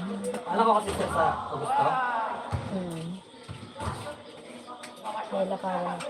Alam ko kasi sa Augusto. May lakaran ko.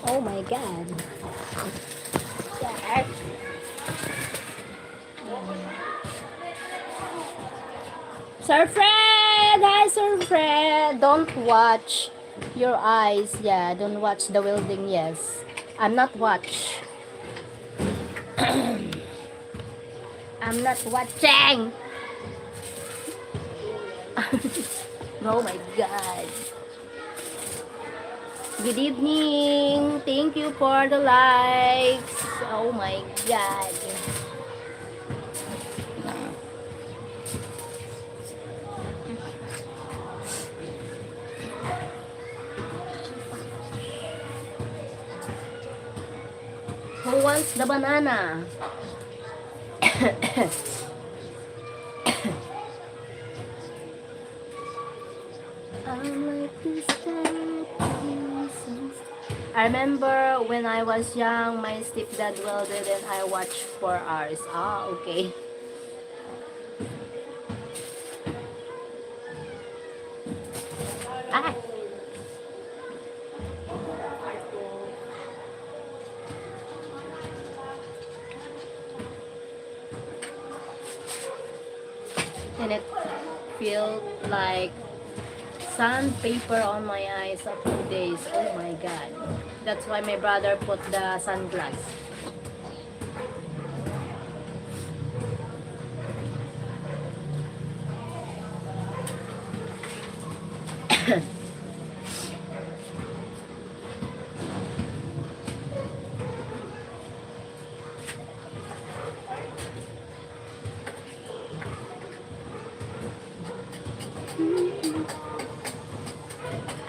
Oh my God. Yeah. Sir Fred! Hi, Sir Fred! Don't watch your eyes. Yeah, don't watch the welding. Yes. I'm not watch. I'm not watching! Oh my God. Good evening. Thank you for the likes. Oh my God. Who wants the banana? I remember when I was young, my stepdad welded and I watched for hours. Ah, okay. Ah. And it felt like sandpaper on my eyes for 2 days. Oh my God. That's why my brother put the sunglass.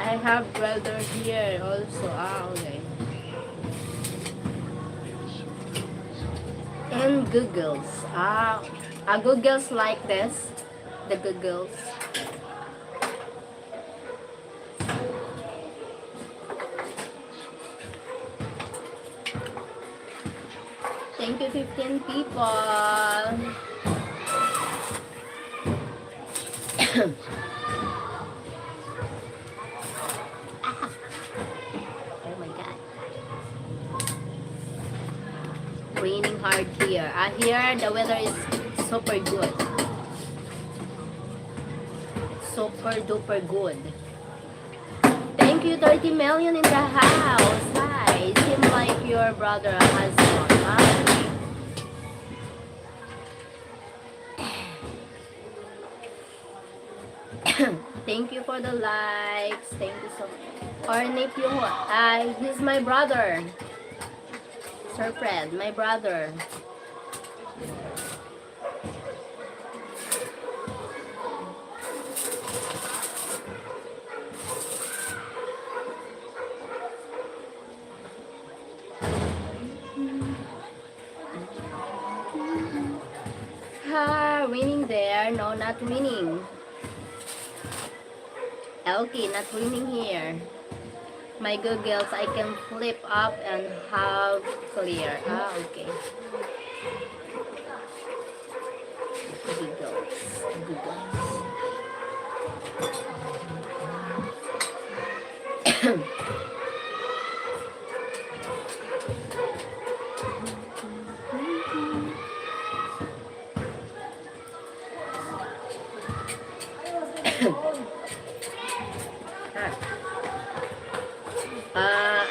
I have welder here also. Ah, okay. And googles. Googles like this. The googles. Thank you, 15 people. Oh my God. Raining hard here. Here the weather is super good. Super duper good. Thank you, 30 million in the house. Hi. Seems like your brother has one, huh? Thank you for the likes. Thank you so much. Or if you want, he's my brother. Sir Fred, my brother. Ha, winning there. No, not winning. Okay, not winning here. My googles, I can flip up and have clear. Ah, okay. Googles.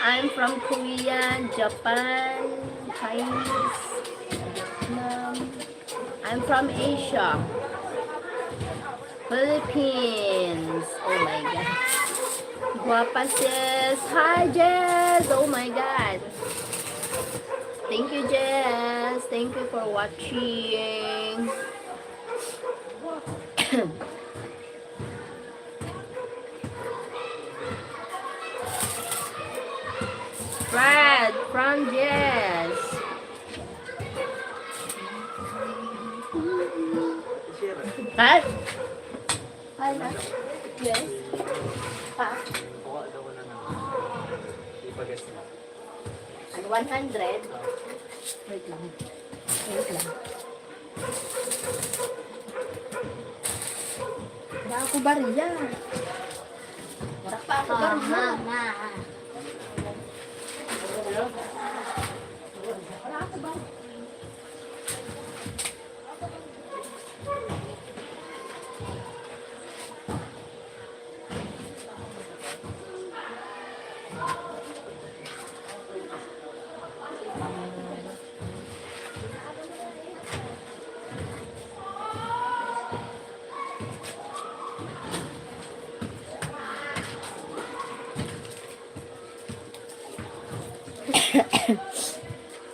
I'm from Korea, Japan, Chinese, Vietnam. I'm from Asia. Philippines. Oh my god. Guapa sis. Hi Jess. Oh my god. Thank you Jess. Thank you for watching. Brad from Jess. Brad? Hi na. Yes. Pa? Kuha daw ko na naman. Ipagas na. Ano, 100? Wait lang. Wait lang. Wala ako bariya. Wala pa ako bariya. Wala ako bariya.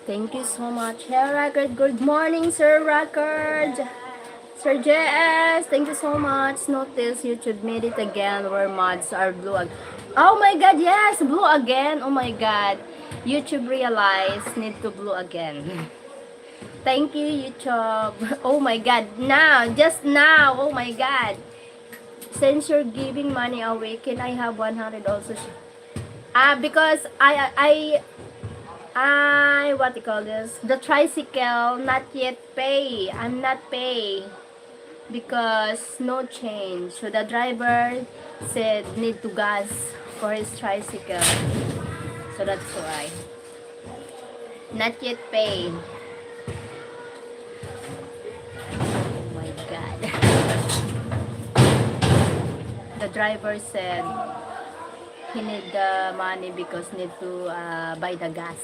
Thank you so much, Sir Record. Good morning, Sir Record. Sir JS, thank you so much. Notice YouTube made it again where mods are blue. Oh my god, yes, blue again. Oh my god. YouTube realized need to blue again. Thank you, YouTube. Oh my god, now, just now. Oh my god. Since you're giving money away, can I have 100 also? Because what you call this? The tricycle not yet pay. I'm not pay because no change. So the driver said need to gas for his tricycle. So that's why. Not yet pay. Oh my god. The driver said he need the money because need to buy the gas.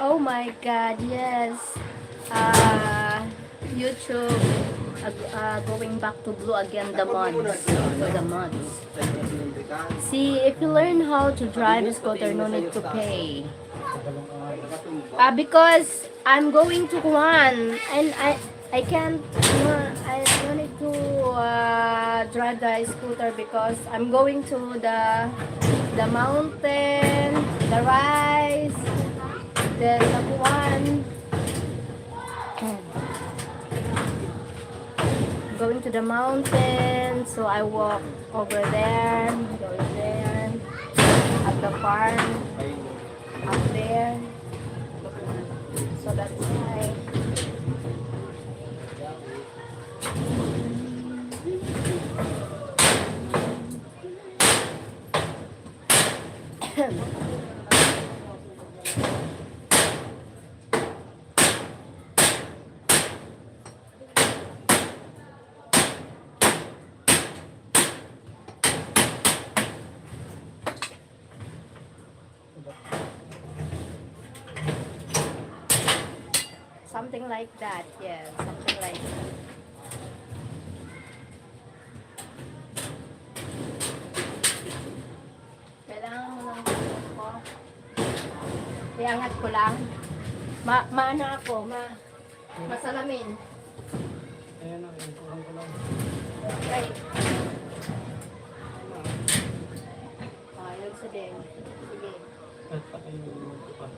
Oh my god, yes. YouTube going back to blue again, the mods. For the mods. See, if you learn how to drive a scooter, no need to pay. Because I'm going to one and I can't, I don't need to drive the scooter because I'm going to the mountain, the rise, then the one. Going to the mountain, so I walk over there, go there, at the farm, up there. So that's why. Something like that. Yes, something like that. Kailangan mo lang ko. Iangat ko lang. Maano ako, masalamin. Ayan na, inukuhan ko lang. Okay. Ayun sa din. Sige. At pa kayo inukuhan pa.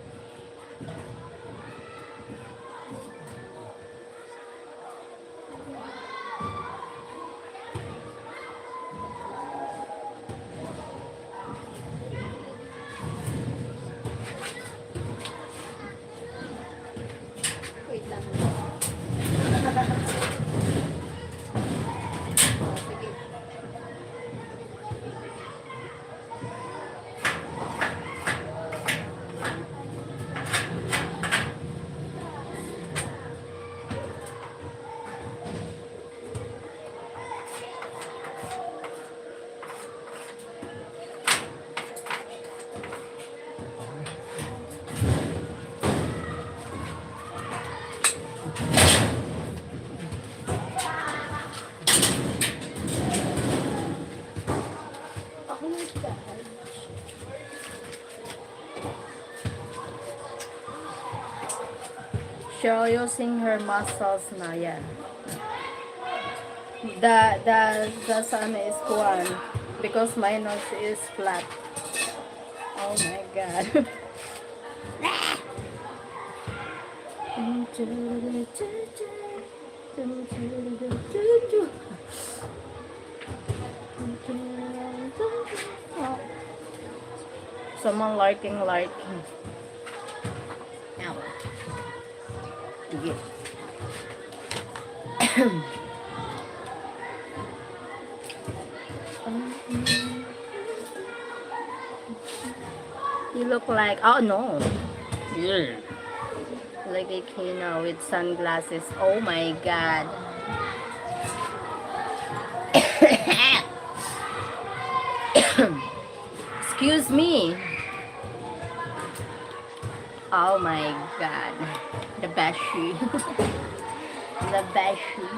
Wait lang. Sige. Ako yung dahil. Sheryl using her muscles na yan. The sun is one because my nose is flat. Oh my god. Someone liking. Ow. Sige. You look like, oh no. Yeah. Like a Kena with sunglasses. Oh my god. Excuse me. Oh my god. The Bashi. The Bashi.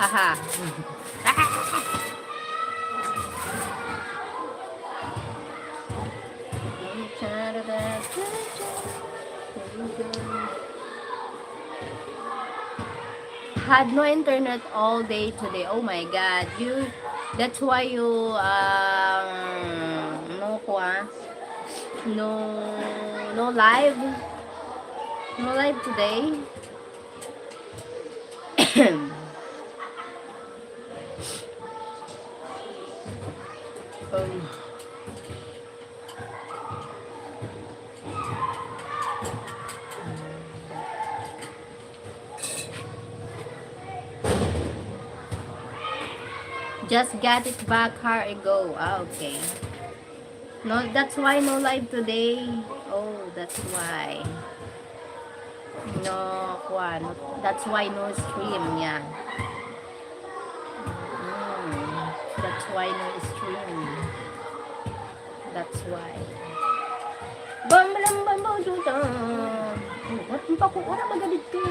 Haha. Had no internet all day today. Oh my god. That's why you no live. No live today. Just got it back hour ago. Ah, okay. No, that's why no live today. Oh, that's why. No, that's why no stream. Yeah. That's why no stream. That's why. What pa ko ora magalit to?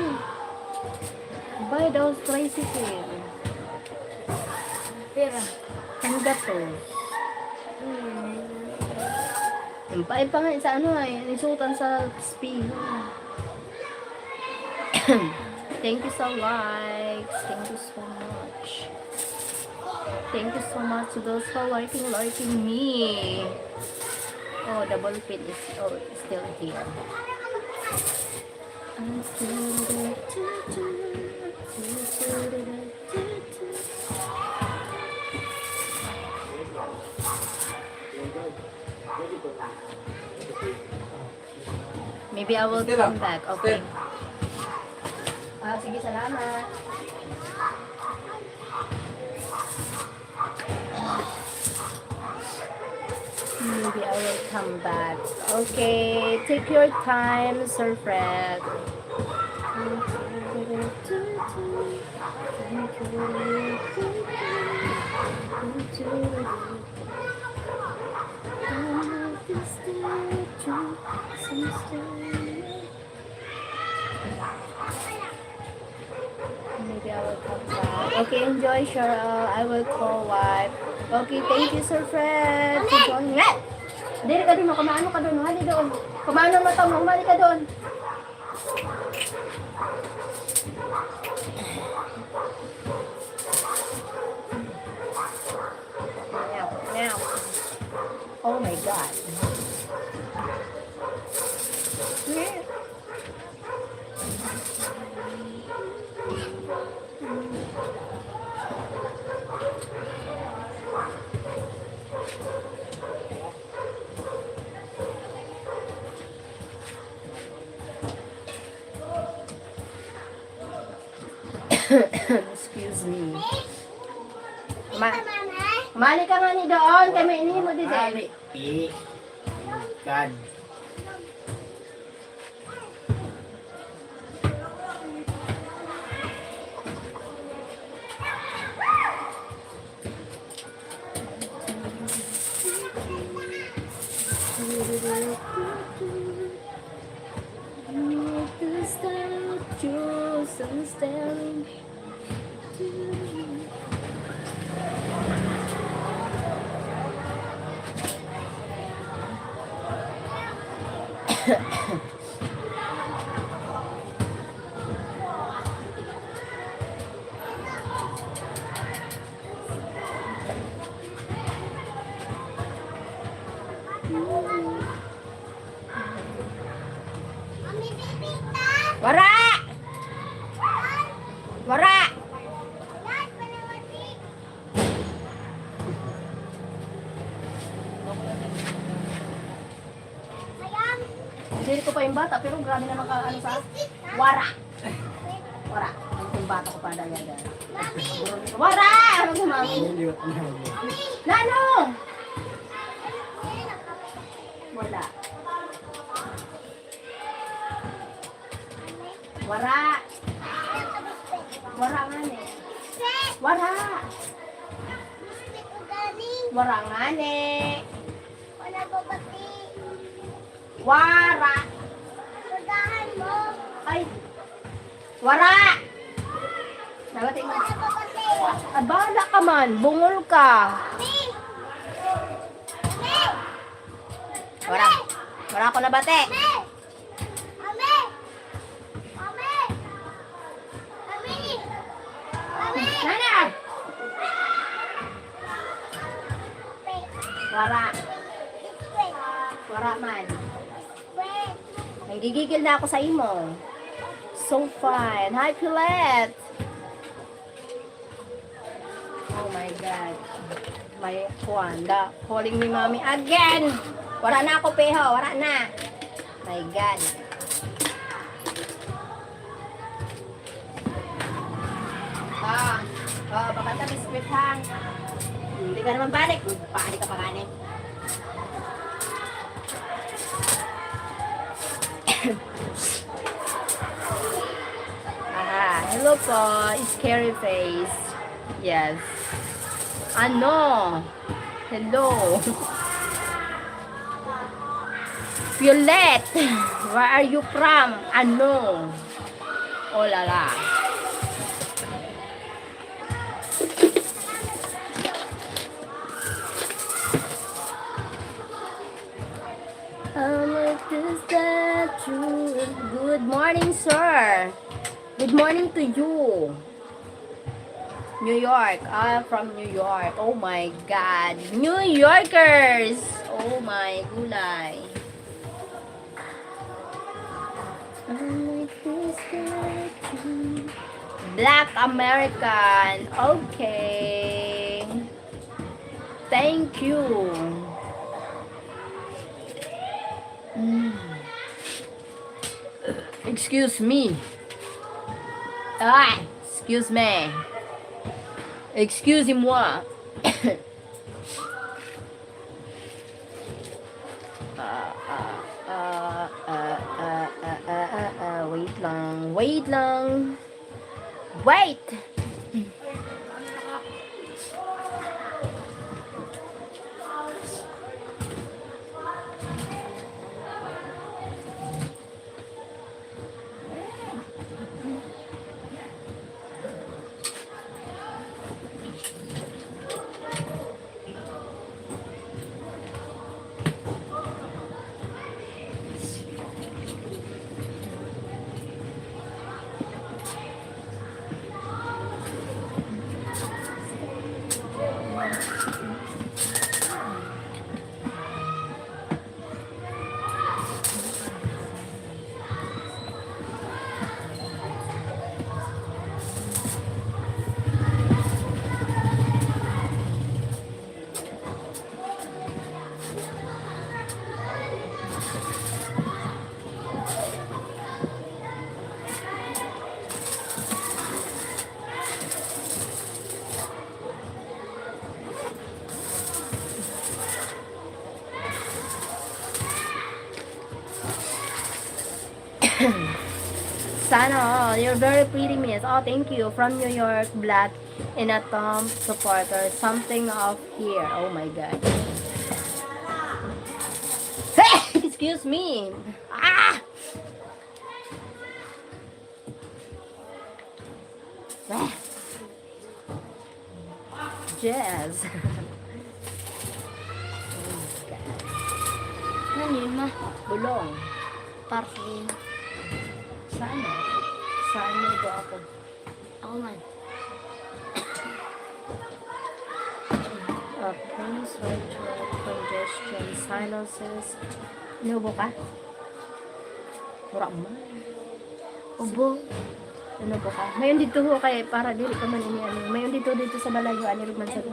Buy those tricycle. Pera. Handa to. Impay pa nga sa ano ay, nisutan sa speed. Thank you so much. Thank you so much. Thank you so much to those who are liking me. Oh, the ball pin is still here. Maybe I will come back. Okay. Sige, salamat. Maybe I will come back. Okay, take your time, Sir Fred. Maybe I will come back. Okay, enjoy, Cheryl. I will call wife. Okay, thank you, Sir Fred, for joining. Dili ka doon, kumaano ka doon, hali doon. Kumaano mo ito, humali ka doon. Now. Oh my God. Yeah. Excuse me. Mali ka nga ni doon, kami ini mo di Mali. God. Wara! Wara! Hindi ko pa yung bata, pero grabe naman ka ano sa wara! Wara! Yung bata ko pa dahil yan. Wara! Ano ko mami? Nano! Wala. Wara! Wara nga ne. Wara! Wara nga ne. Wara! Ay! Wara! Nagating mo. Abala ka man. Bungol ka. Wara! Wara ako na bate. Nana! Wara. Wara man. Nagigigil na ako sa imo. So fine. Hi, Pilette. Oh my God. My Juanda calling me mommy again. Wara na ako, peho. Wara na. My God. Baka ta biskwit hang. Hindi ka naman balik. Balik ka pa kanin. Hello po. Scary face. Yes. Ano? Hello. Violet. Where are you from? Ano? Oh la la. Good morning, sir. Good morning to you. New York. I'm from New York. Oh my God. New Yorkers. Oh my gulay. Black American. Okay. Thank you. Excuse me. Excuse me. Excusez-moi. Wait lang. Wait! Sana all. You're very pretty, miss. Oh, thank you. From New York, black in a thumb supporter. Something off here. Oh my god. Excuse me. Ah! Jazz. Ano yun, ma? Bulong. Parsley. Sana. Sana ba ako? Ako man. Pain, sore throat, congestion, sinuses. Inubo ka? Mura mo. Ubo. Inubo ka? Mayon dito ho kay para dili ka man ini ano. Mayon dito sa balayo ani man sa.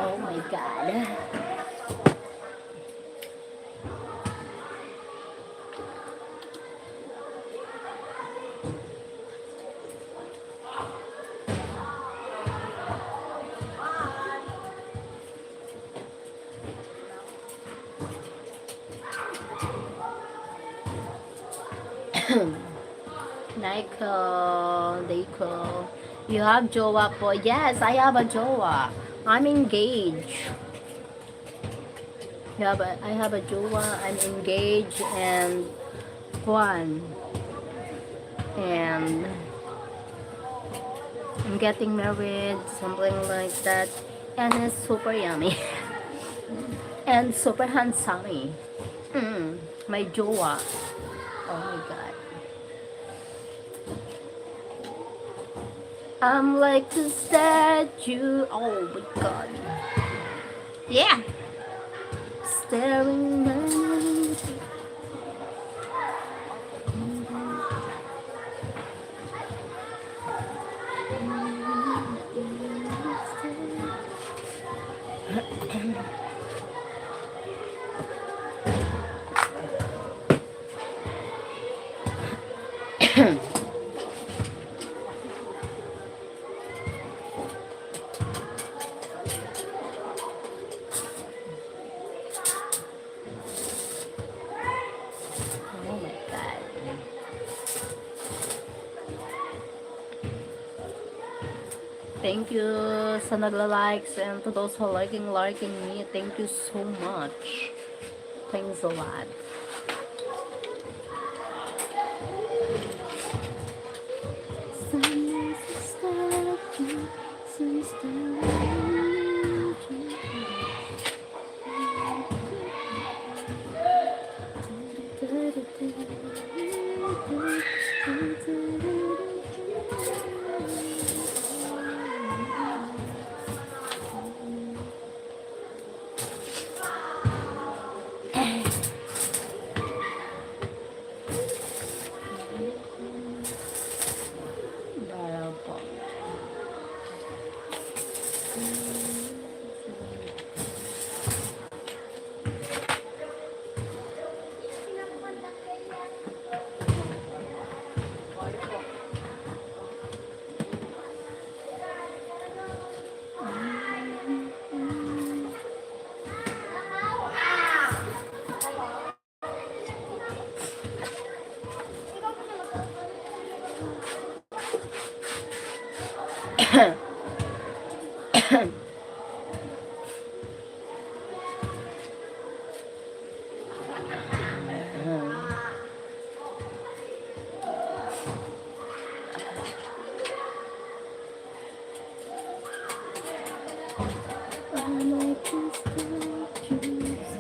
Oh my god. Nicole, you have jowa po? Yes, I have a jowa. I'm engaged. I have a jowa. I'm engaged and one. And I'm getting married, something like that. And it's super yummy. And super handsome. My jowa. Oh my god. I'm like a statue. Oh my god. Yeah. Staring at me. Oh my god. Thank you sa nagla-likes and to those who liking me. Thank you so much. Thanks a lot.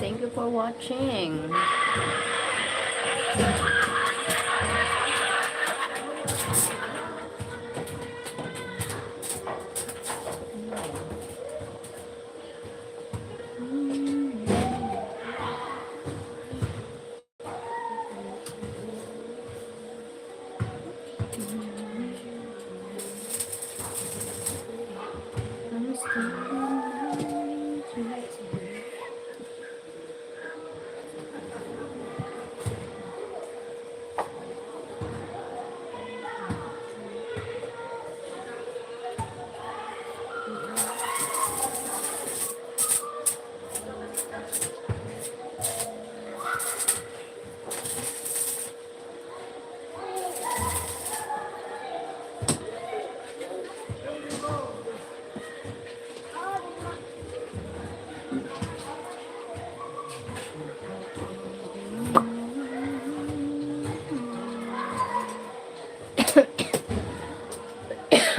Thank you for watching.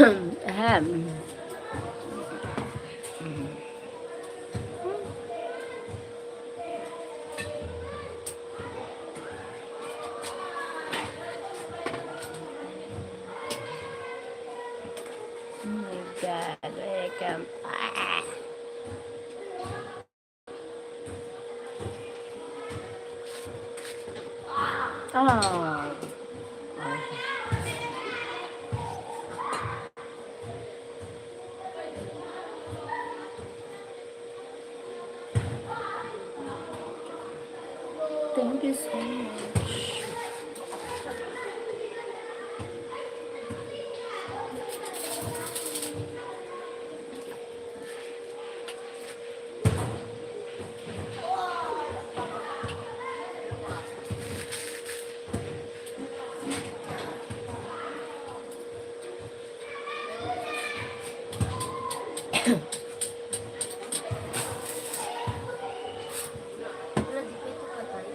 Ahem. Oh my god, I can't. Oh. Thank you so much. Wala, di ko ito patay.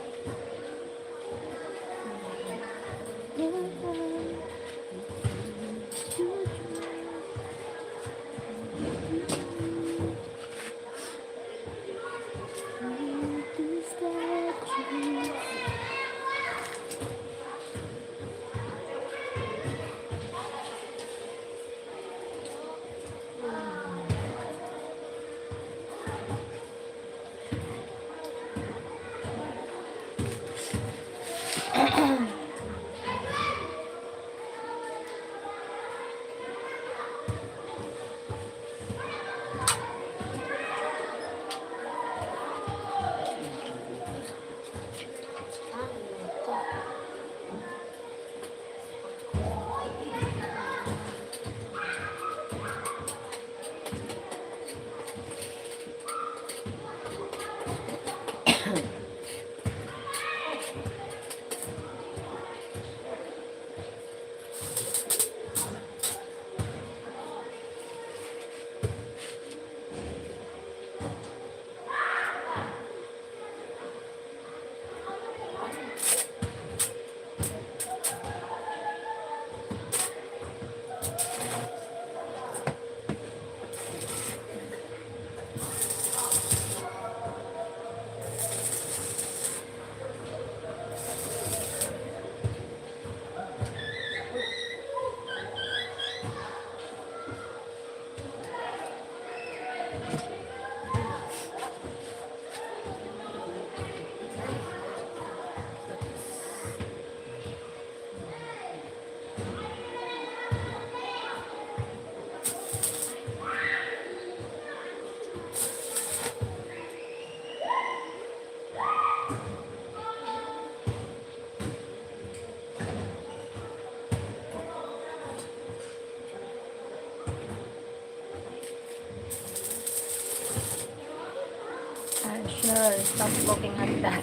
Sure, stop looking at that.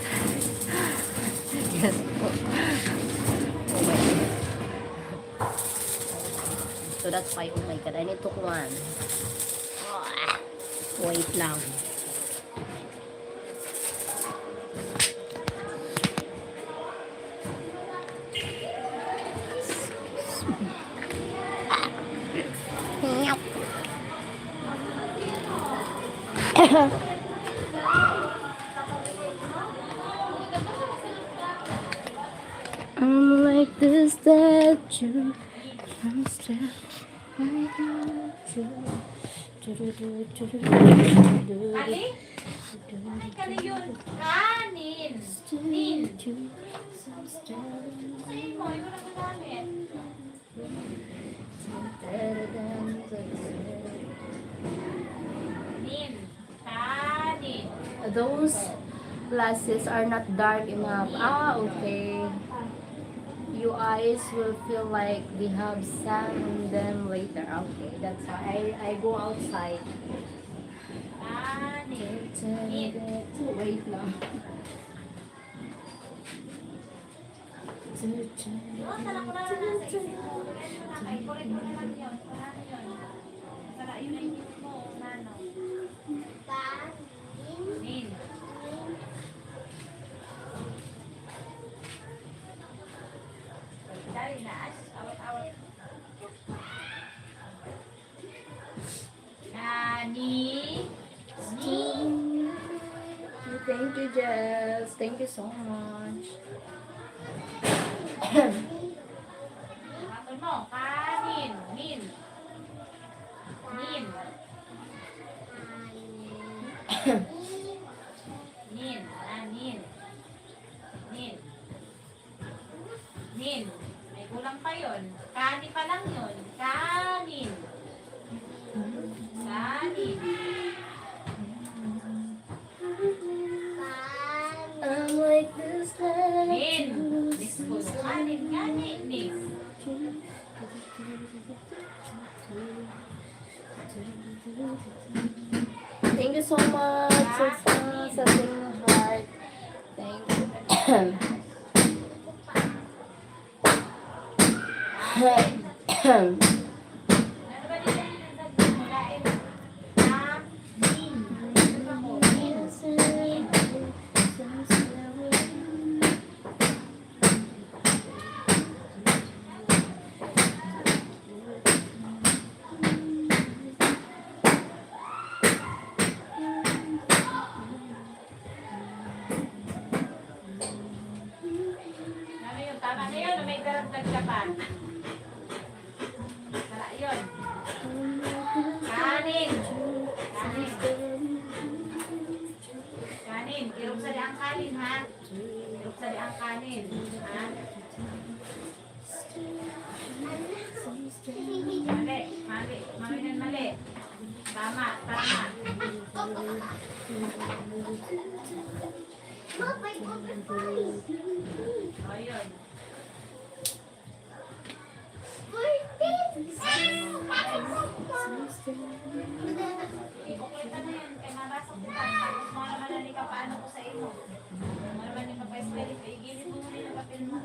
Yes po. Oh my God. So that's why, oh my god, I need to one. Wait lang. I'm like the statue. I'm still like you. Ali? Ay, kali yun. Kanin. Nin. Sa'yo mo, ikaw lang nagamit. Nin. Kanin. Those glasses are not dark enough. Ah, okay. Your eyes will feel like they have sun in them later. Okay, that's why I go outside. Kanin. Nin. Wait lang. Oh, tala ko na lang sa isip mo. Ay, correct mo na lang yun. Parang yun. Tala, yun ang isip mo. Nano. Nin. Dali na. Awat-awat. Nani. Nin. Thank you, Jess. Thank you so much. Bakit mo? Kanin. Nin. Nin. Nin. Nin. Nin. Nin. May kulang pa yun. Kanin pa lang yun. Kanin. Kanin. I'm like this Nin. Next po. Kanin. Kanin. Next. Thank you so much, Susan, sa singing heart. Thank you. Ano ba dito yung nagsasabi mo? Kain. Kanin. Ano ba mo? Nin. Nin. Ano yun? Tama na yun. May daragdag ka pa. Tara, yun. Kanin. Kanin. Kanin. Irog sa ang kanin, ha? Irog sa ang kanin. Ha? Mali. Mali. Mali na mali. Tama. Tama. O, yun. Ibukwenta na yan. Kaya nabasa ko pa. Tapos mo naman na ka paano ko sa iyo. Mo naman ni pa-spell. Igilid mo muna yung papel mo.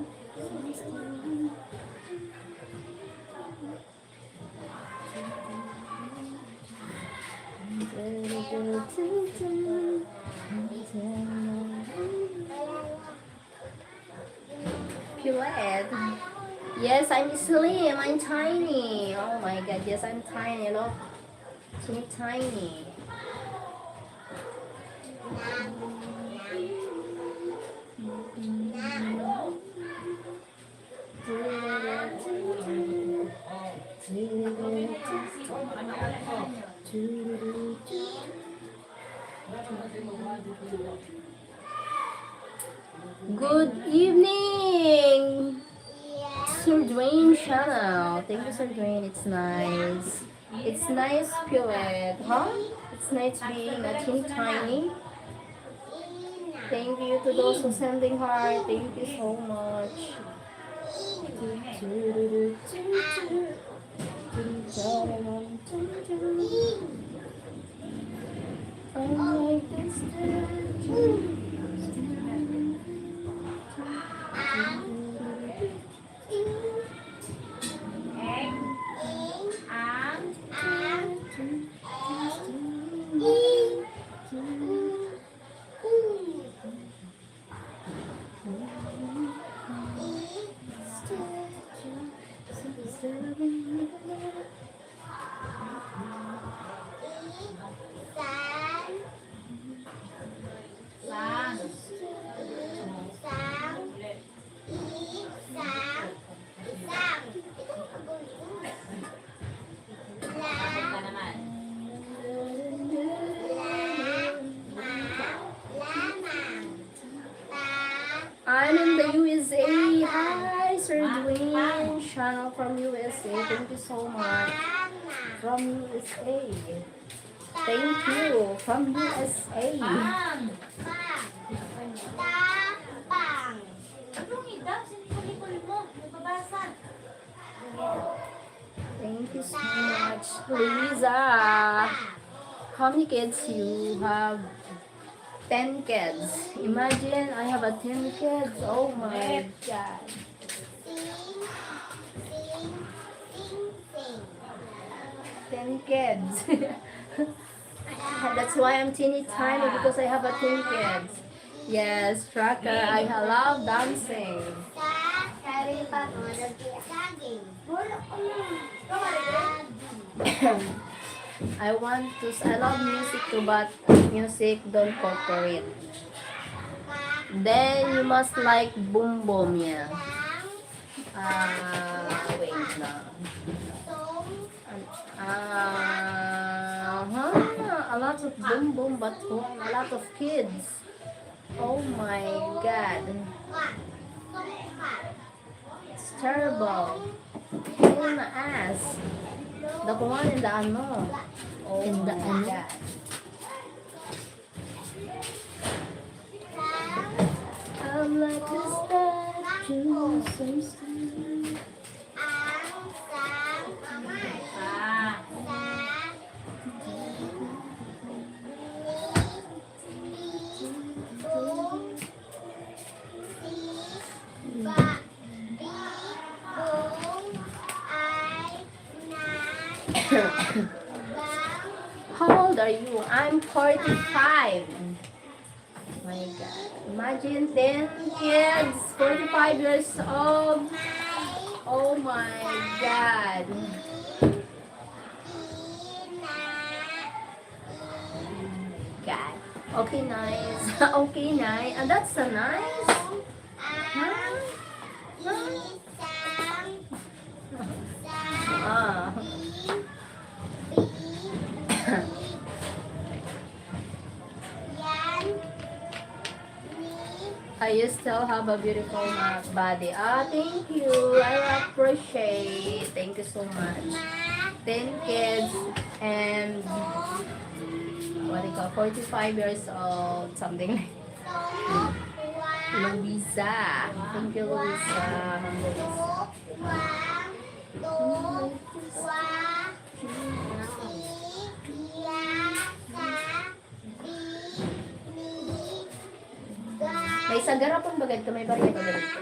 Piled. Yes, I'm slim. I'm tiny. Oh my god, yes, I'm tiny. Look. So tiny. Good evening, Sir Dwayne channel. Thank you, Sir Dwayne. It's nice. It's nice, Pillet. Huh? It's nice being a teeny tiny. Thank you to those who sending heart. Thank you so much. I like this statue. so much. From USA. Thank you. From USA. Anong idap? Sinipalikol mo. Nababasag. Thank you so much, Lisa. How many kids you have? 10 kids. Imagine I have a 10 kids. Oh my God. 10 kids. That's why I'm teeny tiny because I have a 10 kids. Yes, Tracker, I love dancing. I love music too, but music don't cooperate. Then you must like boom boom, yeah. Wait na. A lot of boom boom, but a lot of kids. Oh my God. It's terrible. Pain in the ass. The one in the ano. Oh In the my ano? God. I'm like a statue, so still. How old are you? I'm 45. My God. Imagine 10 kids, 45 years old. Oh my God. God. Okay, nice. Okay, nice. And that's so nice. Huh? Ah. You still have a beautiful body. Thank you. I appreciate. Thank you so much. 10 kids and what do you call 45 years old, something like Louisa. Thank you, Louisa. Ma'am Louisa. May sagarapon bagad ka, may bariya ka bagad ka.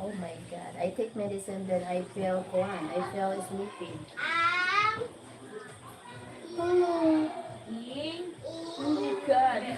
Oh my God. I take medicine, then I feel fine. I feel sleepy. Oh my God.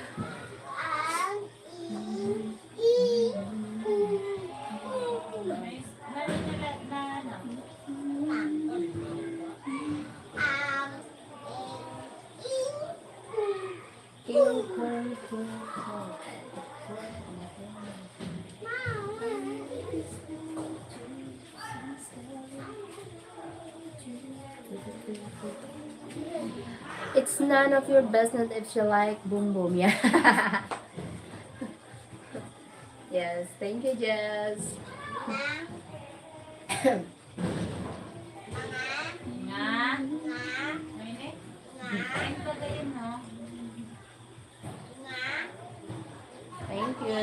It's none of your business if you like boom boom, yeah. Yes, thank you, Jess. Thank you.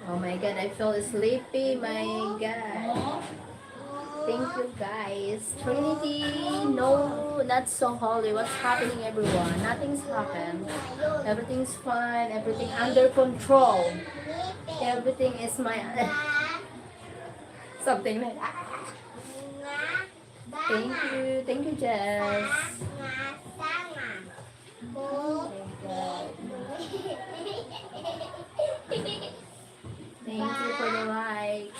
Oh my God, I feel sleepy, my God. Thank you, guys. Trinity, no, not so holy. What's happening, everyone? Nothing's happened. Everything's fine. Everything under control. Everything is my... something like that. Thank you. Thank you, Jess. Oh my God. Thank you for the likes.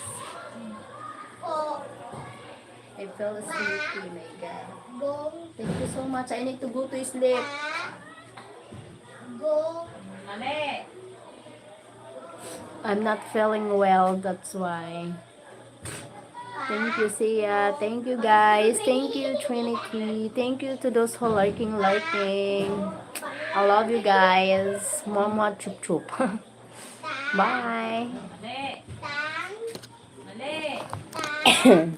I fell sleepy, my God. Thank you so much. I need to go to sleep. Mali. I'm not feeling well, that's why. Thank you, Sia. Thank you, guys. Thank you, Trinity. Thank you to those who lurking. I love you guys. Mama chup chup. Bye. Mali. Mali.